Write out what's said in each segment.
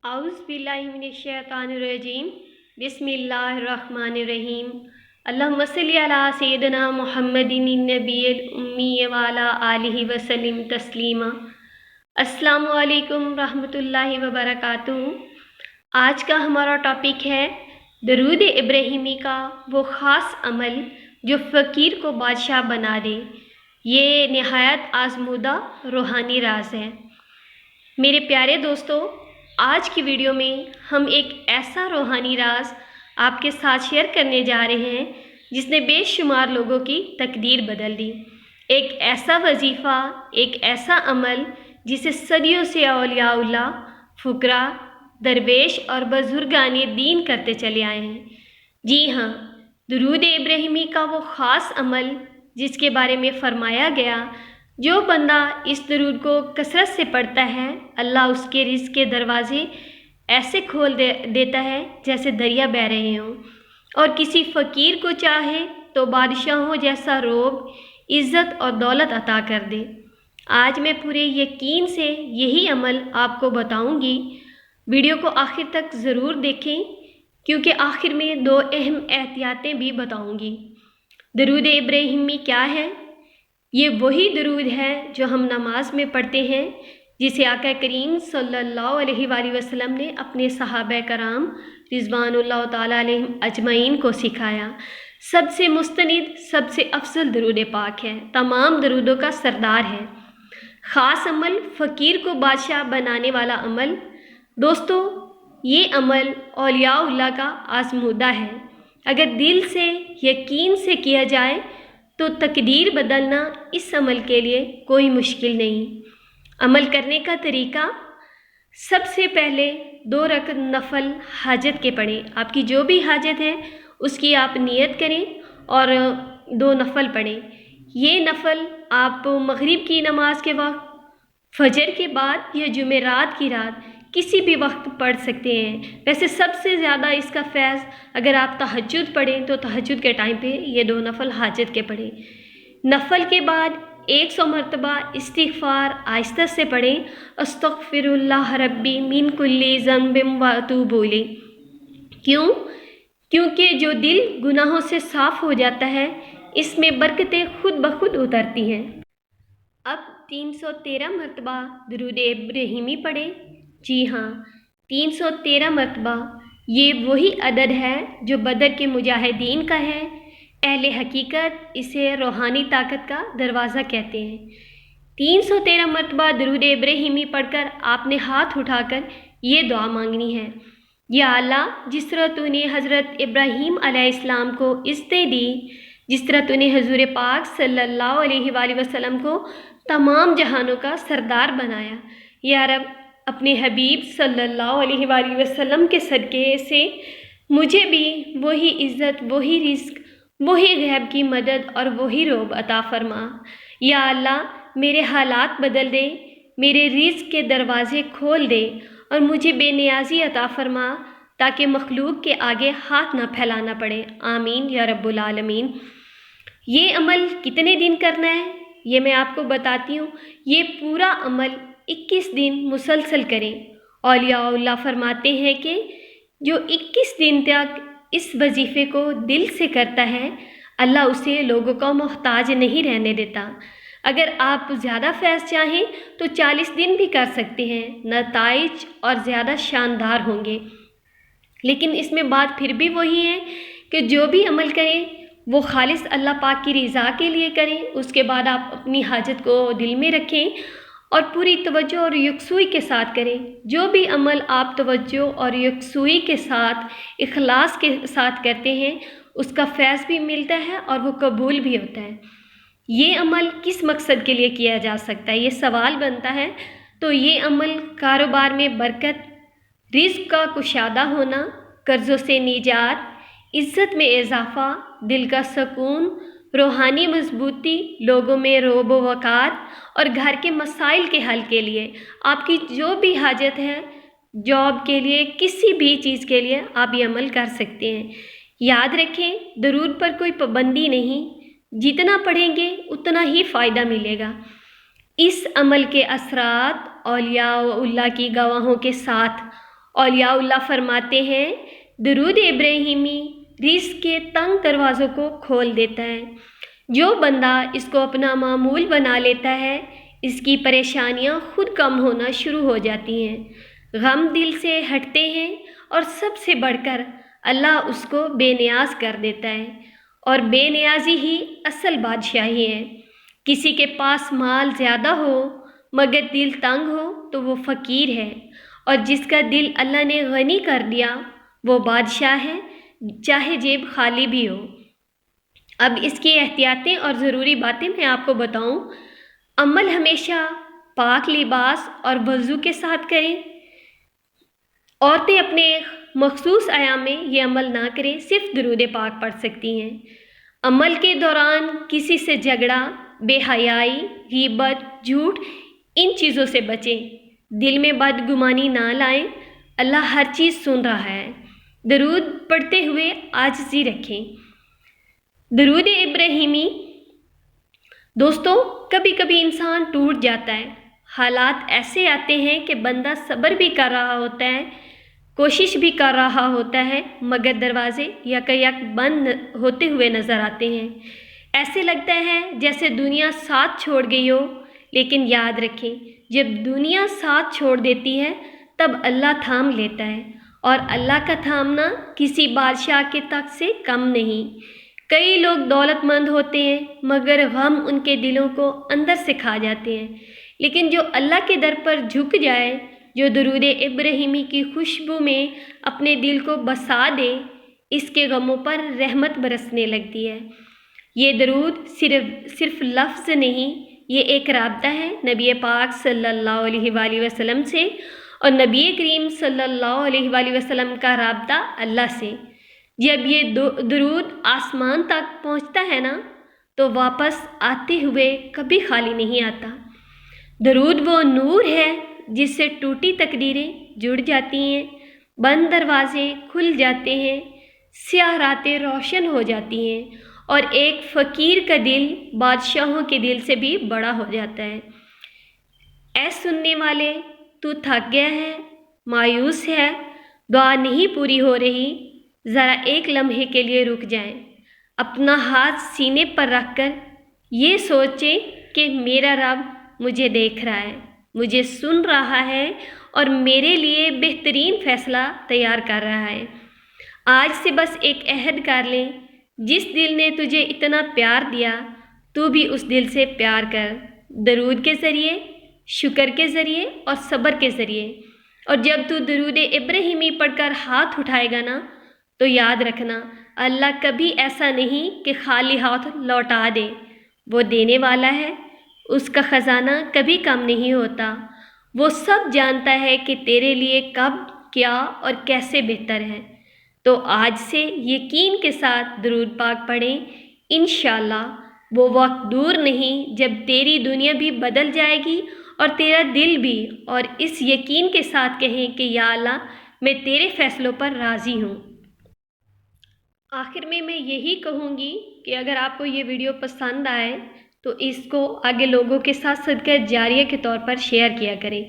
औज़ुबिल्लाहिमिनश्शैतानिर्रजीम बिस्मिल्लाहिर्रहमानिर्रहीम अल्लाहुम्मा सल्लि अला सय्यिदिना मुहम्मदिन नबिय्यिल उम्मी व अला आलिहि वसल्लिम तस्लीमा। अस्सलामु अलैकुम रहमतुल्लाहि व बरकातुहू। आज का हमारा टॉपिक है दरूद इब्राहिमी का वो ख़ास अमल जो फ़कीर को बादशाह बना दे। ये नहायत आज़मूदा रूहानी राज है। मेरे प्यारे दोस्तों, आज की वीडियो में हम एक ऐसा रूहानी राज आपके साथ शेयर करने जा रहे हैं जिसने बेशुमार लोगों की तकदीर बदल दी। एक ऐसा वजीफ़ा, एक ऐसा अमल जिसे सदियों से औलियाउल्लाह, फुकरा, दरवेश और बुजुर्गाने दीन करते चले आए हैं। जी हाँ, दरूद इब्राहिमी का वो ख़ास अमल जिसके बारे में फ़रमाया गया, जो बंदा इस दरूद को कसरत से पढ़ता है, अल्लाह उसके रिज़्क़ के दरवाज़े ऐसे खोल देता है जैसे दरिया बह रहे हों, और किसी फ़कीर को चाहे तो बादशाहों जैसा रोब, इज़्ज़त और दौलत अता कर दे। आज मैं पूरे यकीन से यही अमल आपको बताऊंगी। वीडियो को आखिर तक ज़रूर देखें क्योंकि आखिर में दो अहम एहतियातें भी बताऊंगी। दरूद इब्राहिमी क्या है? ये वही दरूद है जो हम नमाज में पढ़ते हैं, जिसे आका करीम सल्लल्लाहु अलैहि वसल्लम ने अपने सहाबा कराम रिज़वानुल्लाह ताला अलैहिम अजमईन को सिखाया। सबसे मुस्तनिद, सबसे अफजल दरूद पाक है, तमाम दरूदों का सरदार है। ख़ास अमल, फ़कीर को बादशाह बनाने वाला अमल। दोस्तों, ये अमल औलियाउल्लाह का आज़मूदा है। अगर दिल से, यकीन से किया जाए तो तकदीर बदलना इस अमल के लिए कोई मुश्किल नहीं। अमल करने का तरीका, सबसे पहले 2 रकअत नफल हाजत के पढ़ें। आपकी जो भी हाजत है उसकी आप नियत करें और 2 नफल पढ़ें। ये नफल आप मगरिब की नमाज के वक्त, फजर के बाद या जुमेरात की रात किसी भी वक्त पढ़ सकते हैं। वैसे सबसे ज़्यादा इसका फैज़ अगर आप तहज्जुद पढ़ें तो तहज्जुद के टाइम पे ये 2 नफल हाजत के पढ़ें। नफल के बाद 100 मरतबा इस्तिग़फ़ार आहिस्ता से पढ़ें। अस्तग़फ़िरुल्लाह रब्बी मिन कुल्ली ज़ंबिम व अतूबु इलैह। क्यों? क्योंकि जो दिल गुनाहों से साफ़ हो जाता है, इसमें बरकतें खुद ब खुद उतरती हैं। अब 313 मरतबा दरूद इब्राहिमी पढ़ें। जी हाँ, 313 मरतबा। ये वही अदद है जो बदर के मुजाहिदीन का है। अहले हकीकत इसे रूहानी ताकत का दरवाज़ा कहते हैं। 313 मरतबा दरूद इब्राहिमी पढ़कर आपने हाथ उठाकर ये दुआ मांगनी है। या अल्लाह, जिस तरह तूने हज़रत इब्राहीम अलैहिस्सलाम को इज़्ज़तें दी, जिस तरह तूने हुज़ूर पाक सल्लल्लाहु अलैहि वसल्लम को तमाम जहानों का सरदार बनाया, या रब, अपने हबीब सल्लल्लाहु अलैहि वसल्लम के सदक़े से मुझे भी वही इज़्ज़त, वही रिज़्क़, वही गैब की मदद और वही रोब अता फ़रमा। या अल्लाह, मेरे हालात बदल दे, मेरे रिज़्क़ के दरवाज़े खोल दे और मुझे बेनियाज़ी अता फ़रमा ताकि मखलूक के आगे हाथ न फैलाना पड़े। आमीन या रब्बुल आलमीन। ये अमल कितने दिन करना है ये मैं आपको बताती हूँ। ये पूरा अमल 21 दिन मुसलसल करें। औलियाउल्लाह फरमाते हैं कि जो 21 दिन तक इस वजीफ़े को दिल से करता है, अल्लाह उसे लोगों का मोहताज नहीं रहने देता। अगर आप ज़्यादा फैज़ चाहें तो 40 दिन भी कर सकते हैं, नताइज और ज़्यादा शानदार होंगे। लेकिन इसमें बात फिर भी वही है कि जो भी अमल करें वो खालिस अल्लाह पाक की रज़ा के लिए करें। उसके बाद आप अपनी हाजत को दिल में रखें और पूरी तवज्जो और यकसुई के साथ करें। जो भी अमल आप तवज्जो और यकसुई के साथ, इखलास के साथ करते हैं, उसका फैज़ भी मिलता है और वो कबूल भी होता है। ये अमल किस मकसद के लिए किया जा सकता है, ये सवाल बनता है। तो ये अमल कारोबार में बरकत, रिज़्क़ का कुशादा होना, कर्ज़ों से निजात, इज़्ज़त में इजाफ़ा, दिल का सुकून, रूहानी मजबूती, लोगों में रोब व वक़ार और घर के मसाइल के हल के लिए, आपकी जो भी हाजत है, जॉब के लिए, किसी भी चीज़ के लिए आप ये अमल कर सकते हैं। याद रखें, दरूद पर कोई पाबंदी नहीं, जितना पढ़ेंगे उतना ही फ़ायदा मिलेगा। इस अमल के असरात औलियाउल्लाह की गवाहों के साथ اولیاء اللہ فرماتے ہیں درود ابراہیمی رزق کے تنگ دروازوں کو کھول دیتا ہے۔ جو بندہ اس کو اپنا معمول بنا لیتا ہے اس کی پریشانیاں خود کم ہونا شروع ہو جاتی ہیں، غم دل سے ہٹتے ہیں اور سب سے بڑھ کر اللہ اس کو بے نیاز کر دیتا ہے، اور بے نیازی ہی اصل بادشاہی ہے۔ کسی کے پاس مال زیادہ ہو مگر دل تنگ ہو تو وہ فقیر ہے، اور جس کا دل اللہ نے غنی کر دیا وہ بادشاہ ہے، چاہے جیب خالی بھی ہو۔ اب اس کی احتیاطیں اور ضروری باتیں میں آپ کو بتاؤں۔ عمل ہمیشہ پاک لباس اور وضو کے ساتھ کریں۔ عورتیں اپنے مخصوص ایام میں یہ عمل نہ کریں، صرف درود پاک پڑھ سکتی ہیں۔ عمل کے دوران کسی سے جھگڑا، بے حیائی، غیبت، جھوٹ، ان چیزوں سے بچیں۔ دل میں بدگمانی نہ لائیں، اللہ ہر چیز سن رہا ہے۔ درود پڑھتے ہوئے عاجزی رکھیں۔ درود ابراہیمی دوستوں، کبھی کبھی انسان ٹوٹ جاتا ہے، حالات ایسے آتے ہیں کہ بندہ صبر بھی کر رہا ہوتا ہے، کوشش بھی کر رہا ہوتا ہے، مگر دروازے یک یک بند ہوتے ہوئے نظر آتے ہیں۔ ایسے لگتا ہے جیسے دنیا ساتھ چھوڑ گئی ہو، لیکن یاد رکھیں جب دنیا ساتھ چھوڑ دیتی ہے تب اللہ تھام لیتا ہے، اور اللہ کا تھامنا کسی بادشاہ کے تخت سے کم نہیں۔ کئی لوگ دولت مند ہوتے ہیں مگر غم ان کے دلوں کو اندر سے کھا جاتے ہیں، لیکن جو اللہ کے در پر جھک جائے، جو درود ابراہیمی کی خوشبو میں اپنے دل کو بسا دے، اس کے غموں پر رحمت برسنے لگتی ہے۔ یہ درود صرف لفظ نہیں، یہ ایک رابطہ ہے نبی پاک صلی اللہ علیہ وآلہ وسلم سے، اور نبی کریم صلی اللہ علیہ وآلہ وسلم کا رابطہ اللہ سے۔ جب یہ درود آسمان تک پہنچتا ہے نا تو واپس آتے ہوئے کبھی خالی نہیں آتا۔ درود وہ نور ہے جس سے ٹوٹی تقدیریں جڑ جاتی ہیں، بند دروازے کھل جاتے ہیں، سیاہ راتیں روشن ہو جاتی ہیں، اور ایک فقیر کا دل بادشاہوں کے دل سے بھی بڑا ہو جاتا ہے۔ اے سننے والے، تو تھک گیا ہے، مایوس ہے، دعا نہیں پوری ہو رہی، ذرا ایک لمحے کے لیے رک جائیں، اپنا ہاتھ سینے پر رکھ کر یہ سوچیں کہ میرا رب مجھے دیکھ رہا ہے، مجھے سن رہا ہے، اور میرے لیے بہترین فیصلہ تیار کر رہا ہے۔ آج سے بس ایک عہد کر لیں، جس دل نے تجھے اتنا پیار دیا تو بھی اس دل سے پیار کر، درود کے ذریعے، شکر کے ذریعے اور صبر کے ذریعے۔ اور جب تو درود ابراہیمی پڑھ کر ہاتھ اٹھائے گا نا تو یاد رکھنا اللہ کبھی ایسا نہیں کہ خالی ہاتھ لوٹا دے، وہ دینے والا ہے، اس کا خزانہ کبھی کم نہیں ہوتا، وہ سب جانتا ہے کہ تیرے لیے کب، کیا اور کیسے بہتر ہے۔ تو آج سے یقین کے ساتھ درود پاک پڑھیں، انشاءاللہ وہ وقت دور نہیں جب تیری دنیا بھی بدل جائے گی اور تیرا دل بھی، اور اس یقین کے ساتھ کہیں کہ یا اللہ میں تیرے فیصلوں پر راضی ہوں۔ آخر میں یہی کہوں گی کہ اگر آپ کو یہ ویڈیو پسند آئے تو اس کو آگے لوگوں کے ساتھ صدقہ جاریہ کے طور پر شیئر کیا کریں۔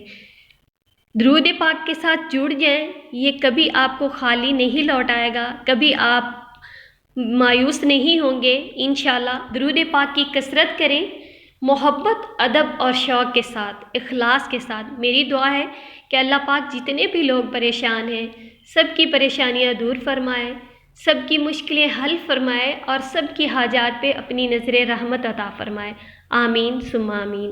درود پاک کے ساتھ جڑ جائیں، یہ کبھی آپ کو خالی نہیں لوٹائے گا، کبھی آپ مایوس نہیں ہوں گے۔ انشاءاللہ درود پاک کی کثرت کریں، محبت، ادب اور شوق کے ساتھ، اخلاص کے ساتھ۔ میری دعا ہے کہ اللہ پاک جتنے بھی لوگ پریشان ہیں سب کی پریشانیاں دور فرمائے، سب کی مشکلیں حل فرمائے، اور سب کی حاجات پہ اپنی نظر رحمت عطا فرمائے۔ آمین ثم آمین۔